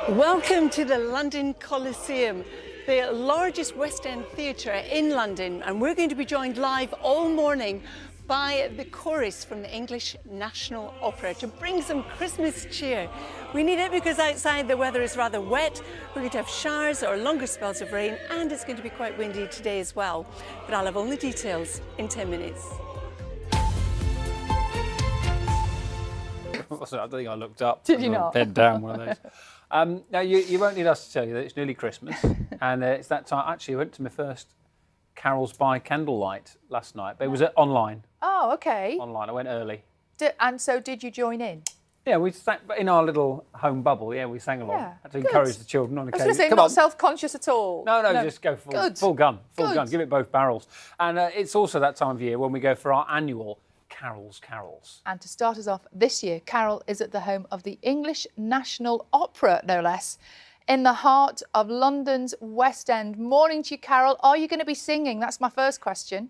Welcome to the London Coliseum, the largest West End theatre in London, and we're going to be joined live all morning by the chorus from the English National Opera to bring some Christmas cheer. We need it because outside the weather is rather wet. We're going to have showers or longer spells of rain, and it's going to be quite windy today as well. But I'll have all the details in 10 minutes. I don't think I looked up. Did you not? Head down, one of those. Now, you won't need us to tell you that it's nearly Christmas, and it's that time. Actually, I went to my first carols by candlelight last night, but it was online. Oh, okay. Online, I went early. And so did you join in? Yeah, we sang in our little home bubble. Yeah, we sang along. Yeah, Had to encourage the children on I was occasion. going to say, Come not on. self-conscious at all. No, just go full gun, full gun. Give it both barrels. And it's also that time of year when we go for our annual Carols. And to start us off this year, Carol is at the home of the English National Opera, no less, in the heart of London's West End. Morning to you, Carol. Are you going to be singing? That's my first question.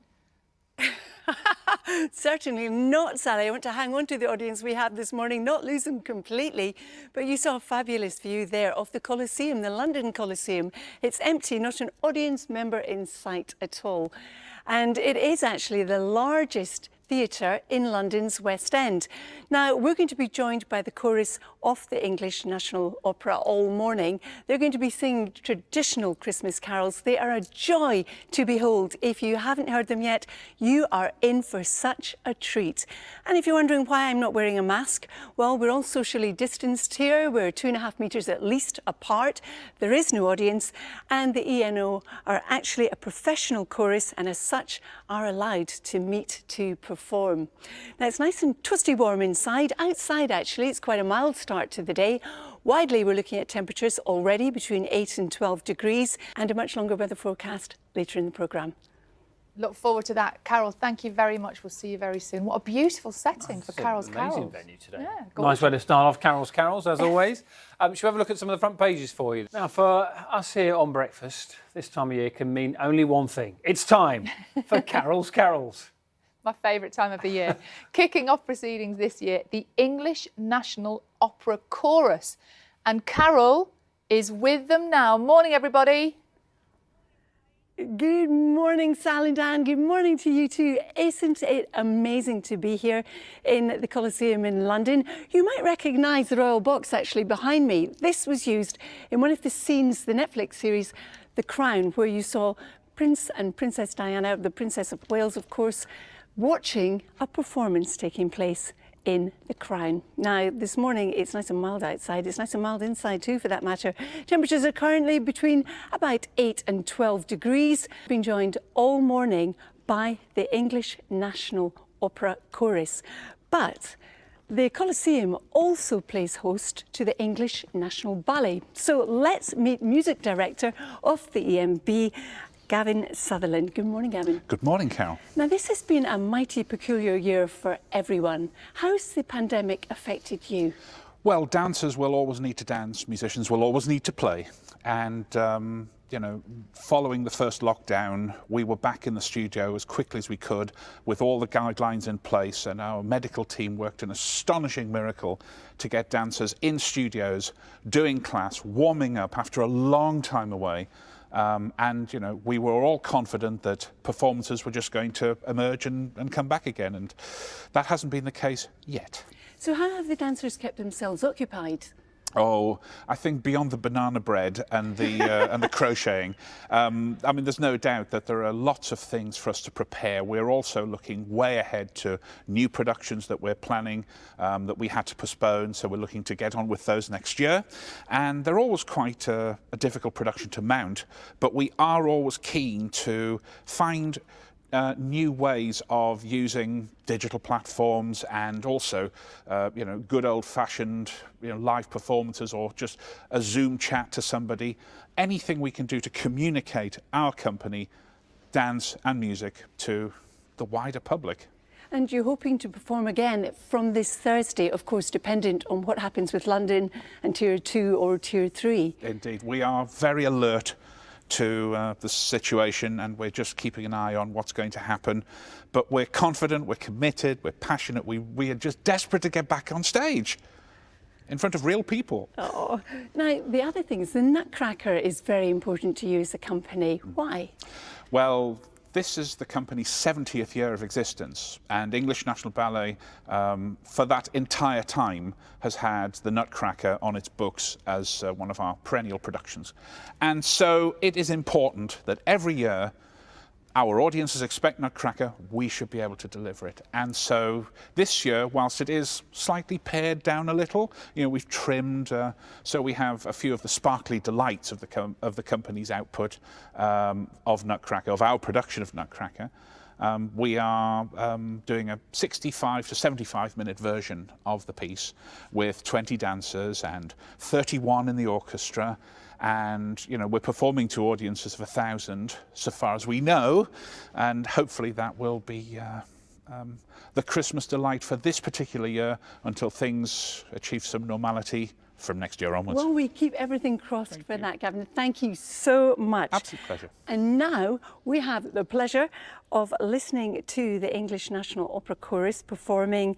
Certainly not, Sally. I want to hang on to the audience we had this morning, not lose them completely. But you saw a fabulous view there of the Coliseum, the London Coliseum. It's empty, not an audience member in sight at all. And it is actually the largest theatre in London's West End. Now, we're going to be joined by the chorus of the English National Opera all morning. They're going to be singing traditional Christmas carols. They are a joy to behold. If you haven't heard them yet, you are in for such a treat. And if you're wondering why I'm not wearing a mask, well, we're all socially distanced here. We're 2.5 metres at least apart. There is no audience, and the ENO are actually a professional chorus and as such are allowed to meet to perform. Now, it's nice and toasty warm inside. Outside, actually, it's quite a mild start to the day. Widely, we're looking at temperatures already between 8 and 12 degrees and a much longer weather forecast later in the programme. Look forward to that. Carol, thank you very much. We'll see you very soon. What a beautiful setting for Carol's Carols. Amazing venue today. Yeah, nice way to start off Carols, as always. Shall we have a look at some of the front pages for you? Now, for us here on breakfast, this time of year can mean only one thing. It's time for Carols. My favourite time of the year. Kicking off proceedings this year, the English National Opera Chorus. And Carol is with them now. Morning, everybody. Good morning, Sal and Dan. Good morning to you too. Isn't it amazing to be here in the Coliseum in London? You might recognise the royal box actually behind me. This was used in one of the scenes, the Netflix series, The Crown, where you saw Prince and Princess Diana, the Princess of Wales, of course, watching a performance taking place in The Crown. Now, this morning it's nice and mild outside. It's nice and mild inside too, for that matter. Temperatures are currently between about 8 and 12 degrees. Being joined all morning by the English National Opera Chorus. But the Coliseum also plays host to the English National Ballet. So let's meet music director of the ENB, Gavin Sutherland. Good morning, Gavin. Good morning, Carol. Now, this has been a mighty peculiar year for everyone. How's the pandemic affected you? Well, dancers will always need to dance, musicians will always need to play. And, you know, following the first lockdown, we were back in the studio as quickly as we could with all the guidelines in place, and our medical team worked an astonishing miracle to get dancers in studios, doing class, warming up after a long time away. And, you know, we were all confident that performances were just going to emerge and come back again. And that hasn't been the case yet. So how have the dancers kept themselves occupied? Oh, I think beyond the banana bread and the and the crocheting, I mean, there's no doubt that there are lots of things for us to prepare. We're also looking way ahead to new productions that we're planning that we had to postpone, so we're looking to get on with those next year. And they're always quite a difficult production to mount, but we are always keen to find new ways of using digital platforms and also, you know, good old-fashioned, you know, live performances or just a Zoom chat to somebody. Anything we can do to communicate our company, dance and music, to the wider public. And you're hoping to perform again from this Thursday, of course, dependent on what happens with London and Tier 2 or Tier 3. Indeed, we are very alert to the situation, and we're just keeping an eye on what's going to happen. But we're confident, we're committed, we're passionate, we are just desperate to get back on stage. in front of real people. Oh, now the other thing is the Nutcracker is very important to you as a company. Why? Well, this is the company's 70th year of existence, and English National Ballet, for that entire time, has had the Nutcracker on its books as one of our perennial productions. And so it is important that every year our audiences expect Nutcracker, we should be able to deliver it. And so this year, whilst it is slightly pared down a little, we've trimmed, so we have a few of the sparkly delights of the company's output of Nutcracker, of our production of Nutcracker. We are doing a 65 to 75-minute version of the piece with 20 dancers and 31 in the orchestra. And we're performing to audiences of 1,000 so far as we know, and hopefully that will be the Christmas delight for this particular year until things achieve some normality from next year onwards. Well, we keep everything crossed for that, Gavin. Thank you so much. Absolute pleasure. And now we have the pleasure of listening to the English National Opera Chorus performing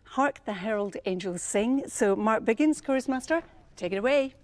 Hark the Herald Angels Sing. So Mark Biggins, Chorus Master, take it away.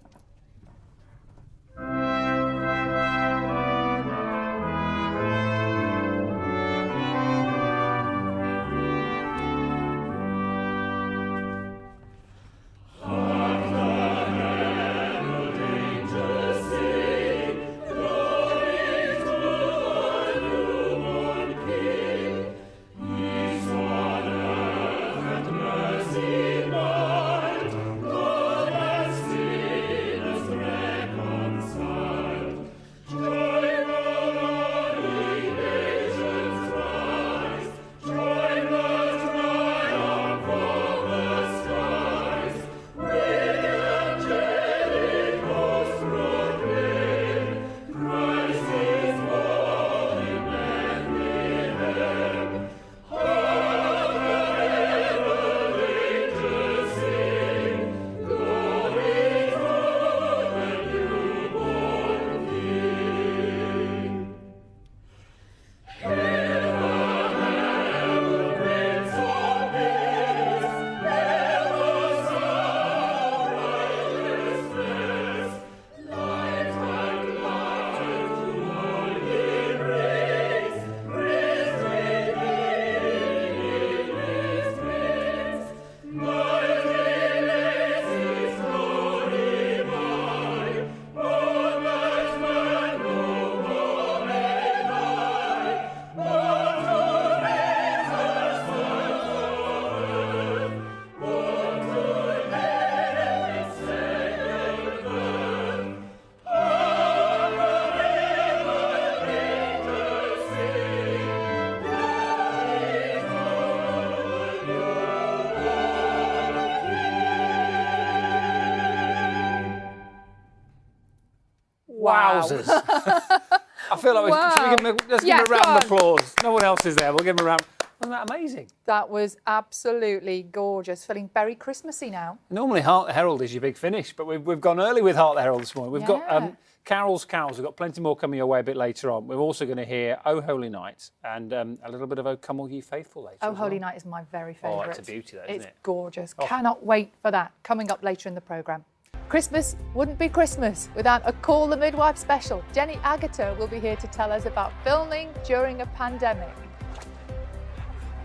Wowzers. I feel like let's give him a round of applause. No one else is there. We'll give him a round. Wasn't that amazing? That was absolutely gorgeous. Feeling very Christmassy now. Normally Heart the Herald is your big finish, but we've gone early with Heart the Herald this morning. We've got carols. We've got plenty more coming your way a bit later on. We're also going to hear O Holy Night and a little bit of O Come All Ye Faithful later. O Holy Night is my very favourite. Oh, it's a beauty, though, isn't it? It's gorgeous. Oh. Cannot wait for that. Coming up later in the programme. Christmas wouldn't be Christmas without a Call the Midwife special. Jenny Agata will be here to tell us about filming during a pandemic.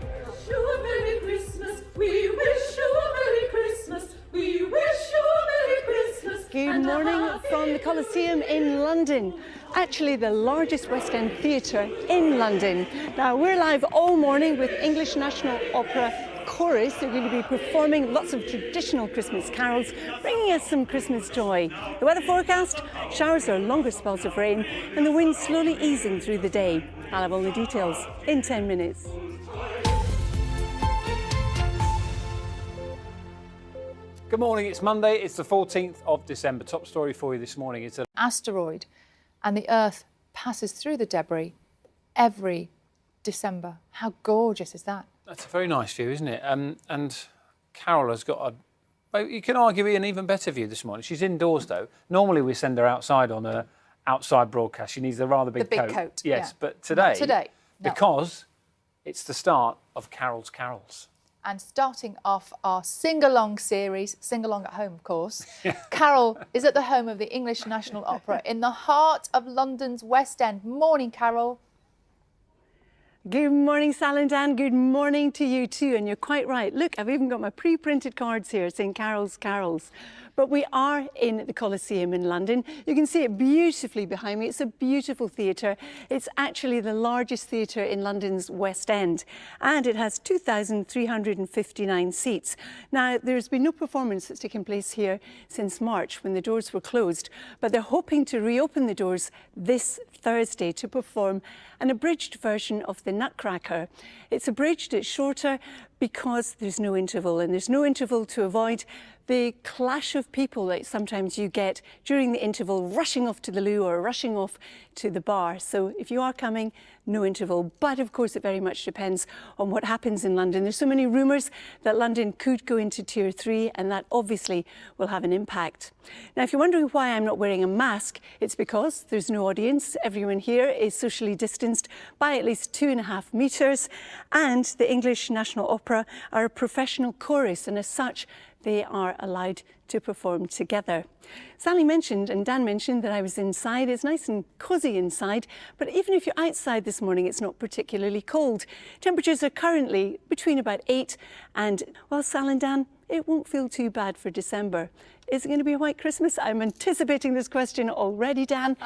Wish you a Merry Christmas. We wish you a Merry Christmas. We wish you a Merry Christmas. Good morning from the Coliseum in London. Actually the largest West End theatre in London. Now we're live all morning with English National Opera Chorus. They're going to be performing lots of traditional Christmas carols, bringing us some Christmas joy. The weather forecast, showers or longer spells of rain and the wind slowly easing through the day. I'll have all the details in 10 minutes. Good morning, it's Monday, it's the 14th of December. Top story for you this morning is an asteroid and the Earth passes through the debris every December. How gorgeous is that? That's a very nice view, isn't it? And Carol has got you can argue an even better view this morning. She's indoors though. Normally we send her outside on a outside broadcast. She needs a rather big coat. The big coat, yes, yeah. but today, no. because it's the start of Carol's Carols. And starting off our sing-along series, sing-along at home, of course, Carol is at the home of the English National Opera in the heart of London's West End. Morning, Carol. Good morning, Sal and Dan. Good morning to you too. And you're quite right. Look, I've even got my pre-printed cards here saying Carol's Carols. But we are in the Coliseum in London. You can see it beautifully behind me. It's a beautiful theatre. It's actually the largest theatre in London's West End, and it has 2,359 seats. Now, there's been no performance that's taken place here since March when the doors were closed, but they're hoping to reopen the doors this Thursday to perform an abridged version of the Nutcracker. It's abridged, it's shorter because there's no interval, and there's no interval to avoid the clash of people that sometimes you get during the interval, rushing off to the loo or rushing off to the bar. So if you are coming, no interval. But of course, it very much depends on what happens in London. There's so many rumours that London could go into Tier 3, and that obviously will have an impact. Now, if you're wondering why I'm not wearing a mask, it's because there's no audience. Everyone here is socially distanced by at least 2.5 metres, and the English National Opera are a professional chorus, and as such, they are allowed to perform together. Sally mentioned and Dan mentioned that I was inside. It's nice and cosy inside, but even if you're outside this morning, it's not particularly cold. Temperatures are currently between about 8 and, well, Sal and Dan, it won't feel too bad for December. Is it going to be a white Christmas? I'm anticipating this question already, Dan.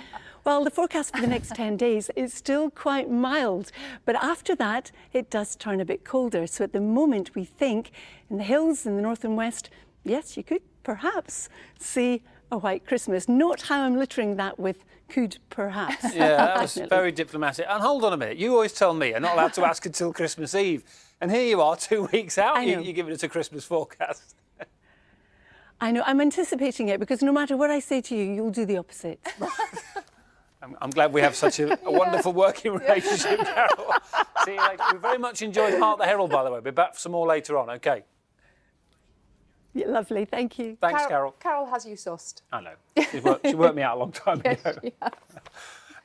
Well, the forecast for the next 10 days is still quite mild, but after that, it does turn a bit colder. So at the moment, we think in the hills in the north and west, yes, you could perhaps see a white Christmas. Note how I'm littering that with could perhaps. Yeah, that was very diplomatic. And hold on a minute, you always tell me I'm not allowed to ask until Christmas Eve. And here you are, 2 weeks out, you're giving us a Christmas forecast. I know, I'm anticipating it because no matter what I say to you, you'll do the opposite. I'm glad we have such a wonderful working relationship, Carol. See you later. We very much enjoyed Heart the Herald, by the way. We'll be back for some more later on, OK? Yeah, lovely, thank you. Thanks, Carol. Carol has you sussed. I know. She worked me out a long time ago. Yes, she has.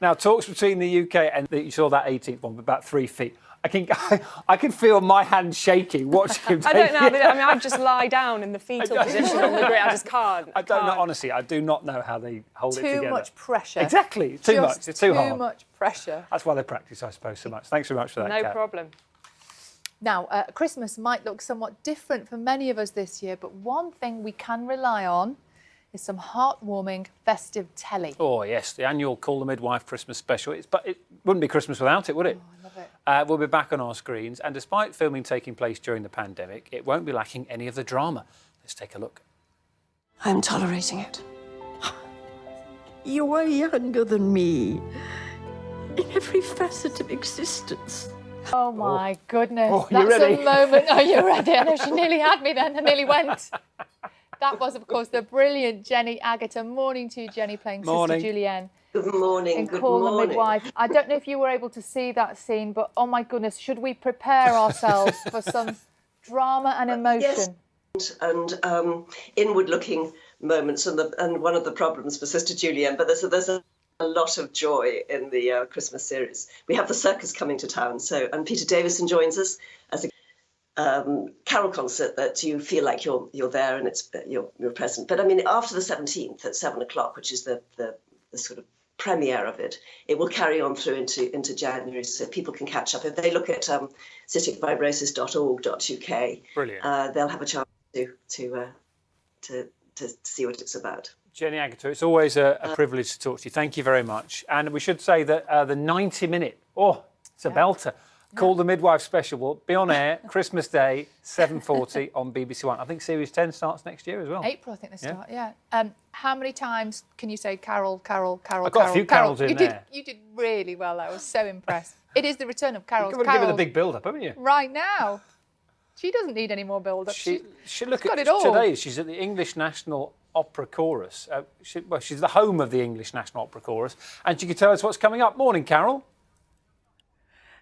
Now, talks between the UK and you saw that 18th one, about 3 feet. I can feel my hand shaking watching him. I don't know. I mean, I just lie down in the fetal position on the grid. I just can't. I don't know, honestly. I do not know how they hold it together. Too much pressure. Exactly. Too much. It's too hard. Too much pressure. That's why they practice, I suppose, so much. Thanks very much for that, No Kat. problem. Now, Christmas might look somewhat different for many of us this year, but one thing we can rely on is some heartwarming festive telly. Oh, yes, the annual Call the Midwife Christmas special. But it wouldn't be Christmas without it, would it? Oh, I love it. We'll be back on our screens, and despite filming taking place during the pandemic, it won't be lacking any of the drama. Let's take a look. I'm tolerating it. You are younger than me in every facet of existence. Oh my goodness, Oh, you that's ready? a moment. Oh, you're ready. I know she nearly had me then. I nearly went. That was, of course, the brilliant Jenny Agata. Morning to you, Jenny, playing Morning. Sister Julienne. Good morning, In good Call the morning. Midwife. I don't know if you were able to see that scene, but oh my goodness, should we prepare ourselves for some drama and emotion? Yes, and inward-looking moments, and one of the problems for Sister Julienne, but there's a lot of joy in the Christmas series. We have the circus coming to town, and Peter Davison joins us as a carol concert that you feel like you're there and you're present. But I mean, after the 17th at 7 o'clock, which is the sort of premiere of it, it will carry on through into January, so people can catch up. If they look at cysticfibrosis.org.uk, Brilliant. they'll have a chance to see what it's about. Jenny Agata, it's always a privilege to talk to you. Thank you very much. And we should say that the 90-minute, it's a belter, Call the Midwife special will be on air Christmas Day, 7:40 on BBC One. I think Series 10 starts next year as well. April, I think they start, yeah. How many times can you say Carol, Carol, Carol, I've got Carol, a few Carol? carols in there. You did really well. I was so impressed. It is the return of Carol's You've got to give her the carols big build-up, haven't you? right now. She doesn't need any more build-up. She look got at it all. today. She's at the English National Opera Chorus. She's the home of the English National Opera Chorus, and she can tell us what's coming up. Morning, Carol.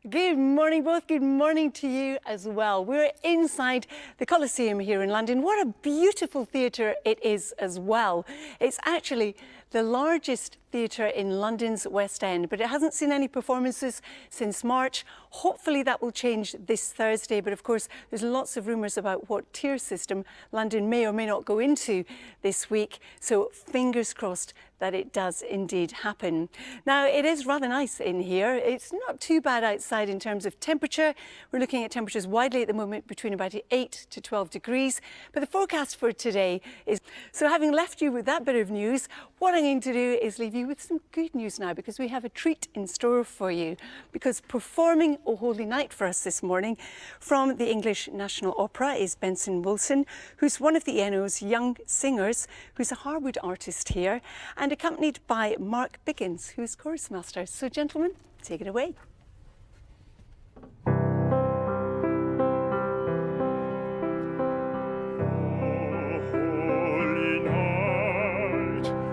Good morning, both. Good morning to you as well. We're inside the Coliseum here in London. What a beautiful theatre it is as well. It's actually the largest theatre in London's West End, but it hasn't seen any performances since March. Hopefully that will change this Thursday, but of course there's lots of rumours about what tier system London may or may not go into this week, so fingers crossed that it does indeed happen. Now, it is rather nice in here. It's not too bad outside in terms of temperature. We're looking at temperatures widely at the moment between about 8 to 12 degrees, but the forecast for today is... So having left you with that bit of news, what I'm going to do is leave you with some good news now, because we have a treat in store for you. Because performing O Holy Night for us this morning from the English National Opera is Benson Wilson, who's one of the ENO's young singers, who's a Harwood artist here, and accompanied by Mark Biggins, who's chorus master. So gentlemen, take it away.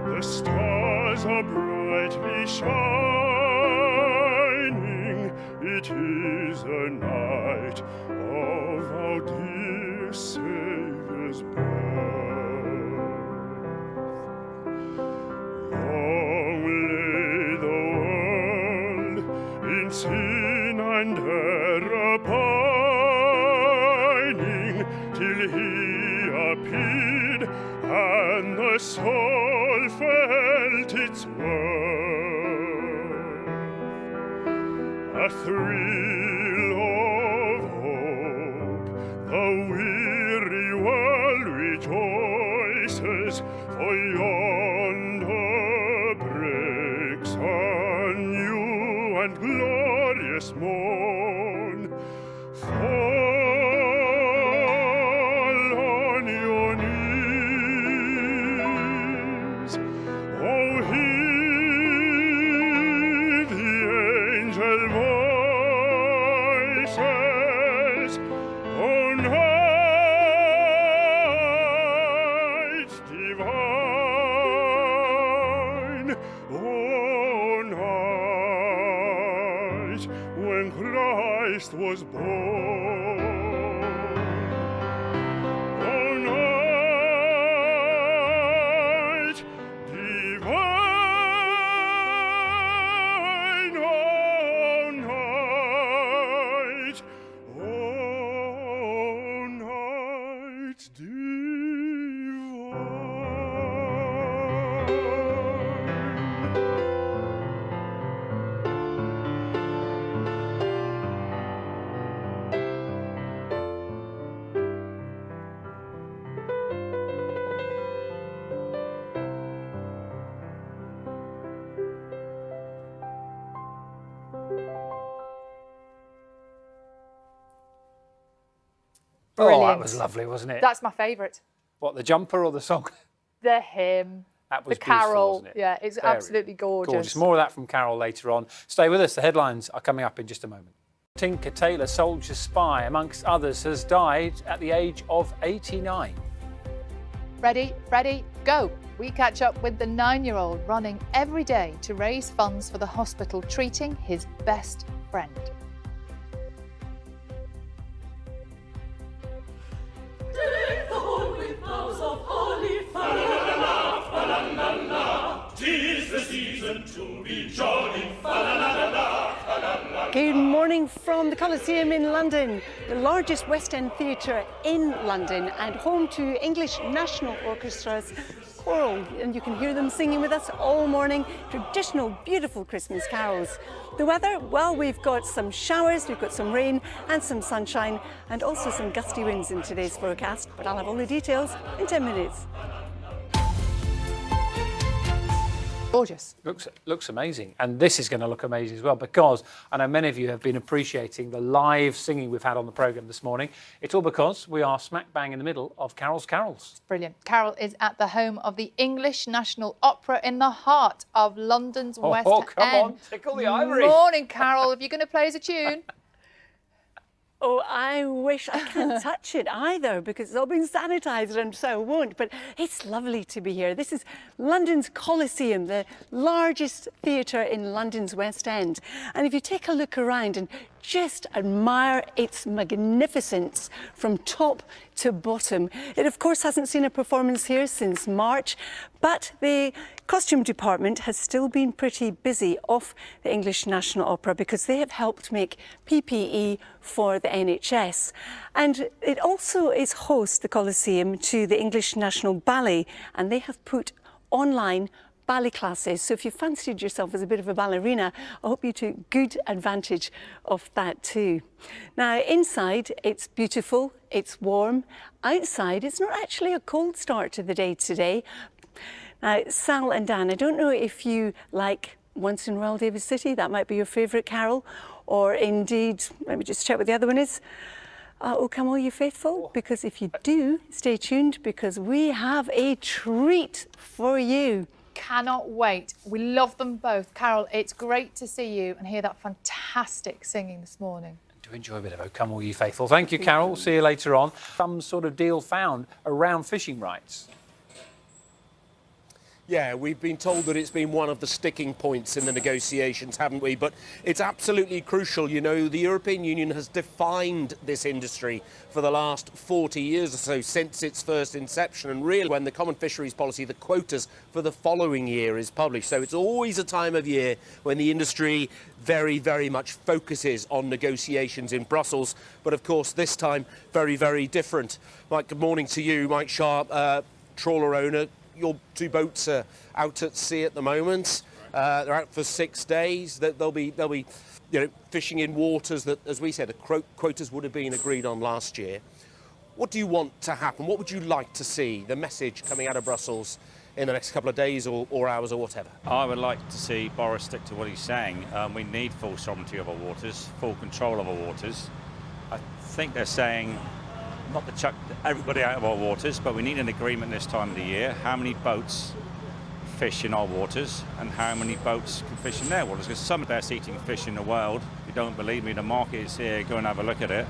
The stars are brightly shining. It is a night of our dear Saviour's birth. Long lay the world in sin and error pining, till He appeared and the soul felt its worth. A thrill of hope, the weary world rejoices, for yonder breaks a new and glorious morn. Fall on your knees, oh, hear the angel voices, oh, night divine, oh, night when Christ was born. Oh, night divine, oh, night, oh, night divine. Oh, that Brilliant. was lovely, wasn't it? That's my favourite. What, the jumper or the song? The hymn, That was the carol. beautiful, wasn't it? Yeah, it's Very absolutely gorgeous. Gorgeous. More of that from Carol later on. Stay with us. The headlines are coming up in just a moment. Tinker Tailor, soldier spy, amongst others, has died at the age of 89. Ready, go. We catch up with the 9-year-old running every day to raise funds for the hospital treating his best friend. Deck the hall with boughs of holly, fa-la-la-la, fa-la-la-la. 'Tis the season to be jolly, fa-la-la-la, fa-la-la-la. Good morning from the Coliseum in London, the largest West End theatre in London and home to English National Orchestra's choral. And you can hear them singing with us all morning, traditional, beautiful Christmas carols. The weather, well, we've got some showers, we've got some rain and some sunshine and also some gusty winds in today's forecast, but I'll have all the details in 10 minutes. Gorgeous. Looks amazing. And this is going to look amazing as well, because I know many of you have been appreciating the live singing we've had on the programme this morning. It's all because we are smack bang in the middle of Carol's Carols. Brilliant. Carol is at the home of the English National Opera in the heart of London's West End. Oh, come on, tickle the ivory. Morning, Carol. Are you going to play us a tune? Oh, I wish I can't touch it either because it's all been sanitised and so I won't. But it's lovely to be here. This is London's Coliseum, the largest theatre in London's West End. And if you take a look around and just admire its magnificence from top to bottom. It of course hasn't seen a performance here since March, but the costume department has still been pretty busy off the English National Opera because they have helped make PPE for the NHS. And it also is host, the Coliseum, to the English National Ballet, and they have put online ballet classes. So if you fancied yourself as a bit of a ballerina, I hope you took good advantage of that too. Now inside it's beautiful, it's warm. Outside it's not actually a cold start to the day today. Now Sal and Dan, I don't know if you like Once in Royal David City, that might be your favourite carol, or indeed, let me just check what the other one is. O Come All You Faithful, because if you do, stay tuned because we have a treat for you. Cannot wait. We love them both. Carol, it's great to see you and hear that fantastic singing this morning. Do enjoy a bit of O Come All You Faithful. Thank you, Carol. See you later on. Some sort of deal found around fishing rights. Yeah, we've been told that it's been one of the sticking points in the negotiations, haven't we? But it's absolutely crucial. You know, the European Union has defined this industry for the last 40 years or so since its first inception. And really, when the Common Fisheries Policy, the quotas for the following year is published. So it's always a time of year when the industry very, very much focuses on negotiations in Brussels. But of course, this time, very, very different. Mike, good morning to you. Mike Sharp, trawler owner. Your two boats are out at sea at the moment. They're out for 6 days. They'll be fishing in waters that, as we said, the quotas would have been agreed on last year. What do you want to happen? What would you like to see, the message coming out of Brussels in the next couple of days or hours or whatever? I would like to see Boris stick to what he's saying. We need full sovereignty of our waters, full control of our waters. I think they're saying not to chuck everybody out of our waters, but we need an agreement this time of the year. How many boats fish in our waters and how many boats can fish in their waters? Because some of the best eating fish in the world, if you don't believe me, the market is here, go and have a look at it.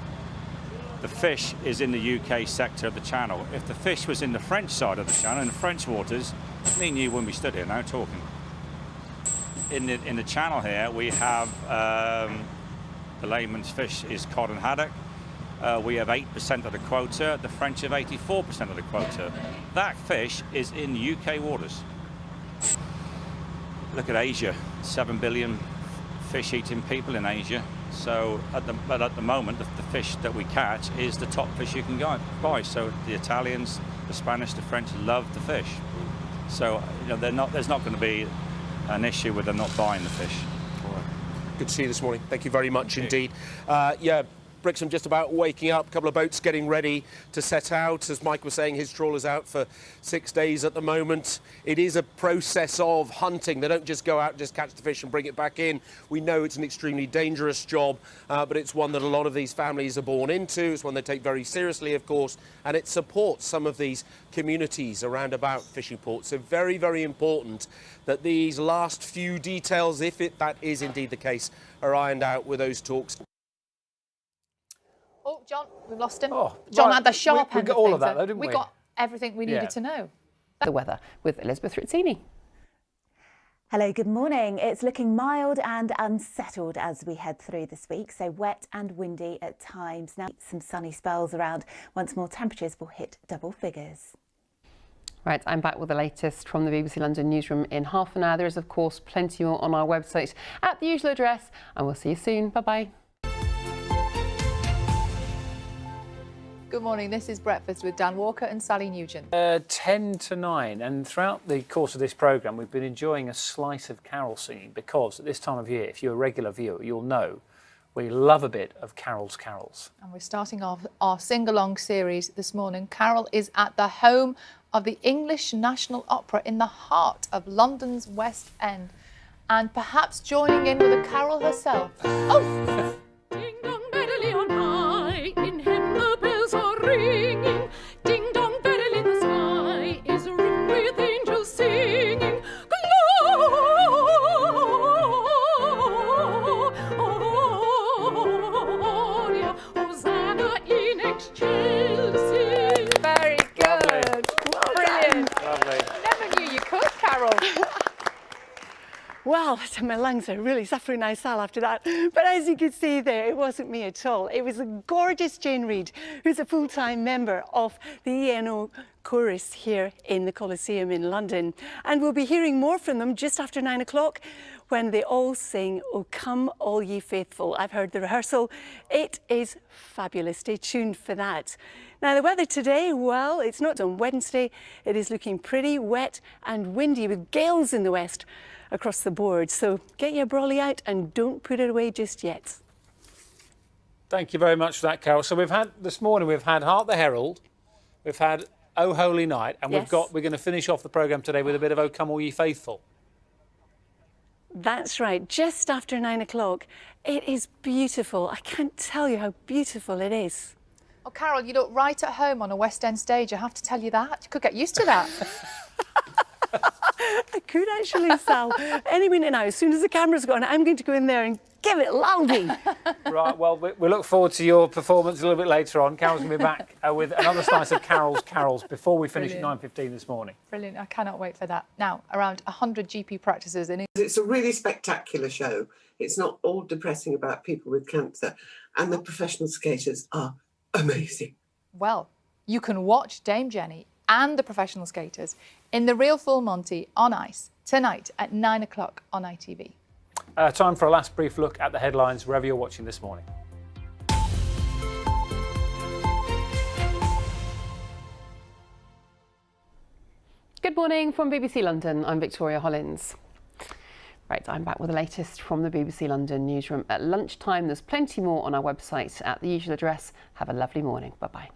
The fish is in the UK sector of the channel. If the fish was in the French side of the channel, in the French waters, me and you wouldn't be stood here now talking. In the channel here, we have the layman's fish is cod and haddock. We have 8% of the quota, the French have 84% of the quota. That fish is in UK waters. Look at Asia, 7 billion fish-eating people in Asia. So at the moment, the fish that we catch is the top fish you can buy. So the Italians, the Spanish, the French love the fish. So there's not going to be an issue with them not buying the fish. All right. Good to see you this morning. Thank you very much indeed. Yeah. Brixham just about waking up, a couple of boats getting ready to set out. As Mike was saying, his trawler's out for 6 days at the moment. It is a process of hunting. They don't just go out and just catch the fish and bring it back in. We know it's an extremely dangerous job, but it's one that a lot of these families are born into. It's one they take very seriously, of course, and it supports some of these communities around about fishing ports. So very, very important that these last few details, if that is indeed the case, are ironed out with those talks. Oh, John, we've lost him. Oh, John right. had the sharp end we got all of that, though, didn't we? We got everything we needed to know. The weather with Elizabeth Rizzini. Hello, good morning. It's looking mild and unsettled as we head through this week, so wet and windy at times. Now some sunny spells around. Once more, temperatures will hit double figures. Right, I'm back with the latest from the BBC London newsroom in half an hour. There is, of course, plenty more on our website at the usual address, and we'll see you soon. Bye-bye. Good morning, this is Breakfast with Dan Walker and Sally Nugent. 10 to 9, and throughout the course of this programme we've been enjoying a slice of carol singing because at this time of year, if you're a regular viewer, you'll know we love a bit of Carol's carols. And we're starting off our sing-along series this morning. Carol is at the home of the English National Opera in the heart of London's West End. And perhaps joining in with a carol herself. Oh! Ding dong merrily on high, in heaven the bells are ringing. Ding dong merrily in the sky is ringed with angels singing. Gloria, Hosanna in excelsis. Very good. Brilliant. Lovely. Never knew you could, Carol. Well, my lungs are really suffering now, Sal, after that. But as you could see there, it wasn't me at all. It was the gorgeous Jane Reid, who's a full-time member of the ENO chorus here in the Coliseum in London. And we'll be hearing more from them just after 9 o'clock when they all sing "O Come All Ye Faithful." I've heard the rehearsal. It is fabulous. Stay tuned for that. Now, the weather today, well, it's not on Wednesday. It is looking pretty wet and windy with gales in the west across the board. So get your brolly out and don't put it away just yet. Thank you very much for that, Carol. So this morning we've had Hark the Herald, we've had O Holy Night, and Yes. we're going to finish off the programme today with a bit of O Come All Ye Faithful. That's right, just after 9 o'clock. It is beautiful. I can't tell you how beautiful it is. Oh, Carol, you look right at home on a West End stage. I have to tell you that. You could get used to that. I could actually, Sal. Any minute now, as soon as the camera's gone, I'm going to go in there and give it loudly. Right, well, we look forward to your performance a little bit later on. Carol's going to be back with another slice of Carol's Carols before we finish at 9:15 this morning. Brilliant. I cannot wait for that. Now, around 100 GP practices in It's a really spectacular show. It's not all depressing about people with cancer. And the professional skaters are amazing. Well, you can watch Dame Jenny and the professional skaters in the Real Full Monty on ice tonight at 9 o'clock on ITV. Time for a last brief look at the headlines wherever you're watching this morning. Good morning from BBC London. I'm Victoria Hollins. Right, I'm back with the latest from the BBC London newsroom at lunchtime. There's plenty more on our website at the usual address. Have a lovely morning. Bye-bye.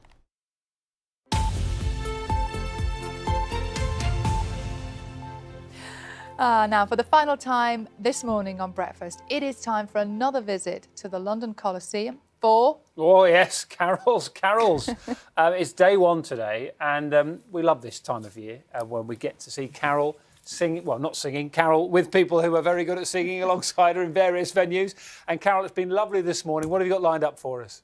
Now, for the final time this morning on Breakfast, it is time for another visit to the London Coliseum for... Oh, yes, Carols. It's day one today, and we love this time of year when we get to see Carol singing, well, not singing, Carol with people who are very good at singing alongside her in various venues. And Carol, it's been lovely this morning. What have you got lined up for us?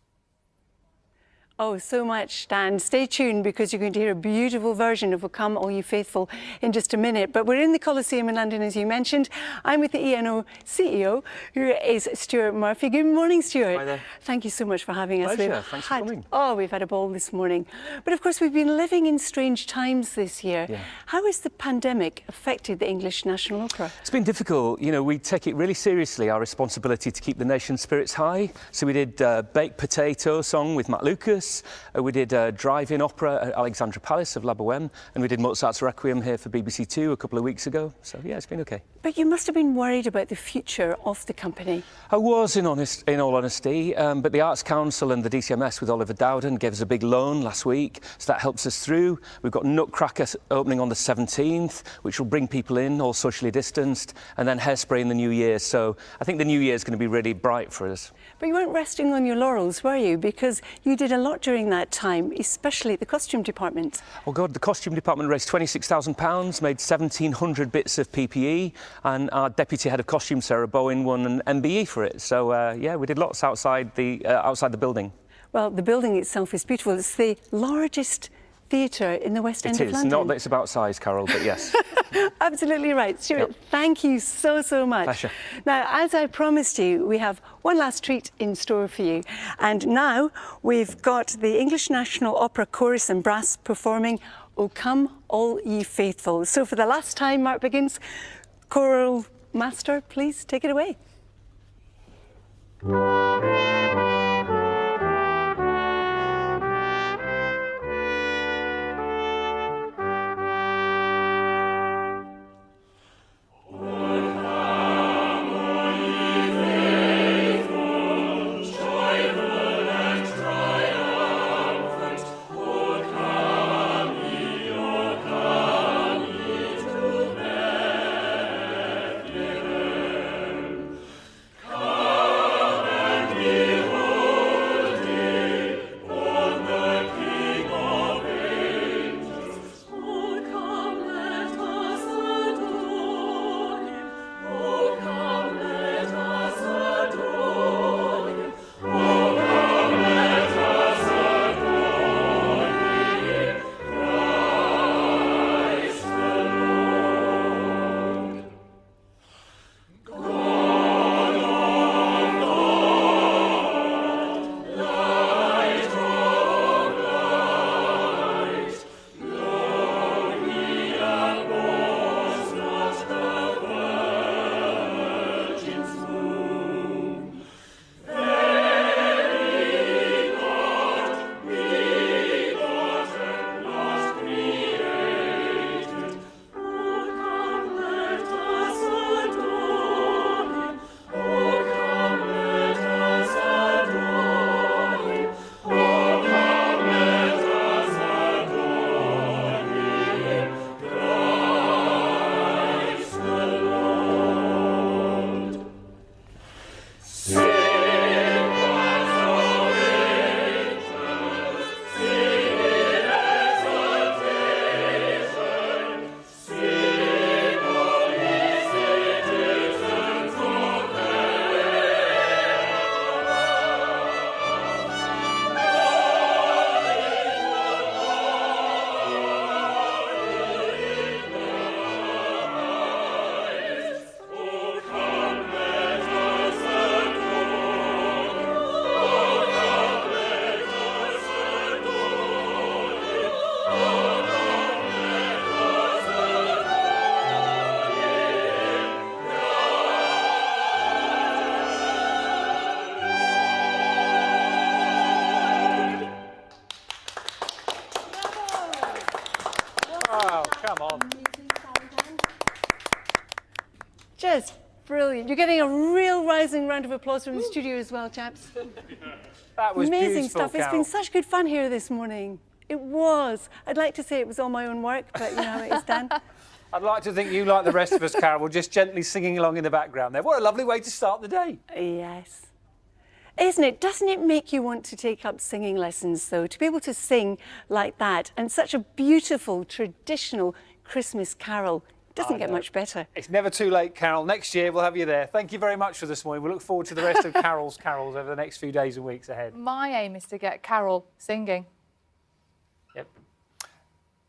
Oh, so much, Dan. Stay tuned because you're going to hear a beautiful version of O Come All You Faithful in just a minute. But we're in the Coliseum in London, as you mentioned. I'm with the ENO CEO, who is Stuart Murphy. Good morning, Stuart. Hi there. Thank you so much for having us. Pleasure. Thanks for coming. Oh, we've had a ball this morning. But of course, we've been living in strange times this year. Yeah. How has the pandemic affected the English National Opera? It's been difficult. You know, we take it really seriously, our responsibility to keep the nation's spirits high. So we did Baked Potato song with Matt Lucas. We did a drive-in opera at Alexandra Palace of La Boheme, and we did Mozart's Requiem here for BBC Two a couple of weeks ago. So yeah, it's been okay. But you must have been worried about the future of the company. I was, in all honesty, but the Arts Council and the DCMS with Oliver Dowden gave us a big loan last week, so that helps us through. We've got Nutcracker opening on the 17th, which will bring people in, all socially distanced, and then Hairspray in the new year. So I think the new year is going to be really bright for us. But you weren't resting on your laurels, were you? Because you did a lot during that time, especially the costume department. Oh God, the costume department raised £26,000, made 1,700 bits of PPE, and our deputy head of costume, Sarah Bowen, won an MBE for it. So yeah, we did lots outside the building. Well, the building itself is beautiful. It's the largest theatre in the West End of London. It is. Not that it's about size, Carol, but yes. Absolutely right. Stuart, thank you so much. Pleasure. Now, as I promised you, we have one last treat in store for you. And now we've got the English National Opera Chorus and Brass performing O Come All Ye Faithful. So for the last time, Mark Biggins, choral master, please take it away. Come and Come on. Just brilliant. You're getting a real rising round of applause from the studio as well, chaps. That was amazing beautiful, stuff. It's Carol. been such good fun here this morning. It was. I'd like to say it was all my own work, but you know how it is, Dan. I'd like to think you, like the rest of us, Carol, were just gently singing along in the background there. What a lovely way to start the day. Yes. Isn't it? Doesn't it make you want to take up singing lessons, though, to be able to sing like that and such a beautiful, traditional Christmas carol? Doesn't get much better. It's never too late, Carol. Next year we'll have you there. Thank you very much for this morning. We look forward to the rest of Carol's carols over the next few days and weeks ahead. My aim is to get Carol singing. Yep.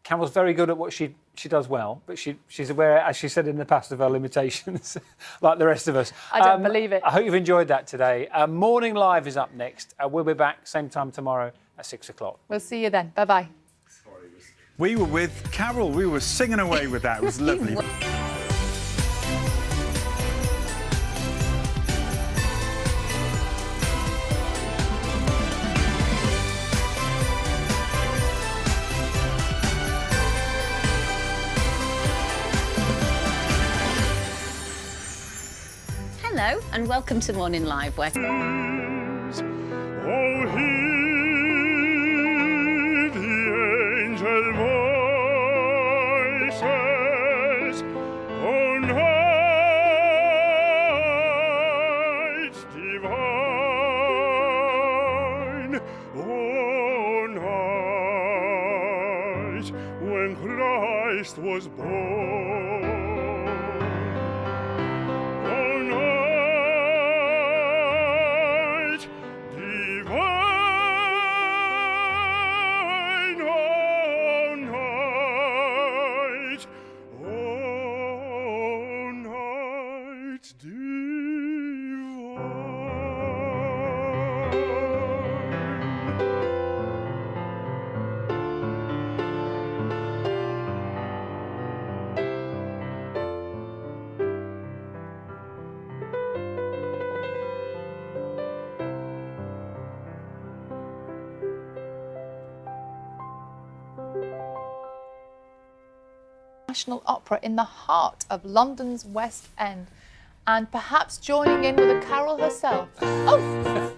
Carol's very good at what she does well, but she's aware, as she said in the past, of her limitations, like the rest of us. I don't believe it. I hope you've enjoyed that today. Morning Live is up next. We'll be back same time tomorrow at 6 o'clock. We'll see you then. Bye-bye. We were with Carol. We were singing away with that. It was lovely. Hello and welcome to Morning Live, where... Oh, hear the angel voices, oh, night divine, oh, night when Christ was born. National Opera in the heart of London's West End, and perhaps joining in with a carol herself. Oh!